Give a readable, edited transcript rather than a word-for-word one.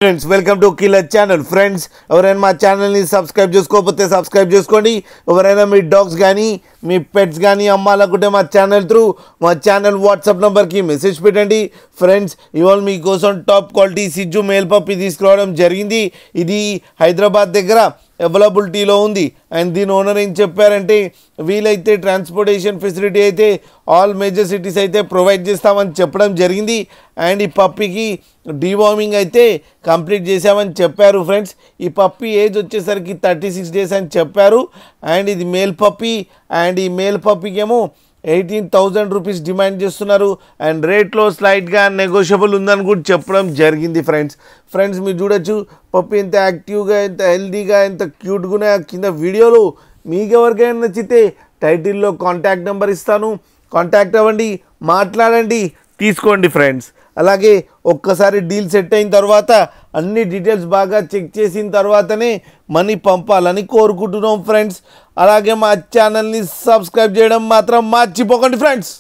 Friends welcome to killer channel. Friends ఎవరైనా మా ఛానల్ని సబ్స్క్రైబ్ చేసుకోకపోతే సబ్స్క్రైబ్ చేసుకోండి. ఎవరైనా మీ డాగ్స్ కానీ మీ పెట్స్ కానీ అమ్మాలనుకుంటే మా ఛానల్ వాట్సాప్ నెంబర్కి మెసేజ్ పెట్టండి. ఫ్రెండ్స్ ఇవాళ మీకోసం టాప్ క్వాలిటీ సిజ్జు మేల్ పప్పి తీసుకురావడం జరిగింది. ఇది హైదరాబాద్ దగ్గర అవైలబిలిటీలో ఉంది. అండ్ దీని ఓనర్ ఏం చెప్పారంటే వీలైతే ట్రాన్స్పోర్టేషన్ ఫెసిలిటీ అయితే ఆల్ మేజర్ సిటీస్ అయితే ప్రొవైడ్ చేస్తామని చెప్పడం జరిగింది. అండ్ ఈ పప్పికి డీవార్మింగ్ అయితే కంప్లీట్ చేసామని చెప్పారు. ఫ్రెండ్స్ ఈ పప్పి ఏజ్ వచ్చేసరికి 36 days అని చెప్పారు. అండ్ ఇది మేల్ పప్పి. అండ్ ఈ మేల్ పప్పికి ఏమో 18,000 రూపీస్ డిమాండ్ చేస్తున్నారు. అండ్ రేట్లో స్లైట్గా నెగోషియబుల్ ఉందని కూడా చెప్పడం జరిగింది. ఫ్రెండ్స్ మీరు చూడొచ్చు పప్పి ఎంత యాక్టివ్గా, ఎంత హెల్తీగా, ఎంత క్యూట్గా. కింద వీడియోలో మీకు ఎవరికైనా నచ్చితే టైటిల్లో కాంటాక్ట్ నెంబర్ ఇస్తాను, కాంటాక్ట్ అవ్వండి, మాట్లాడండి, తీసుకోండి. ఫ్రెండ్స్ అలాగే ఒక్కసారి డీల్ సెట్ అయిన తర్వాత అన్ని డీటెయిల్స్ బాగా చెక్ చేసిన తర్వాతనే మనీ పంపాలని కోరుకుంటున్నాం. ఫ్రెండ్స్ అలాగే మా ఛానల్ని సబ్స్క్రైబ్ చేయడం మాత్రం మర్చిపోకండి. ఫ్రెండ్స్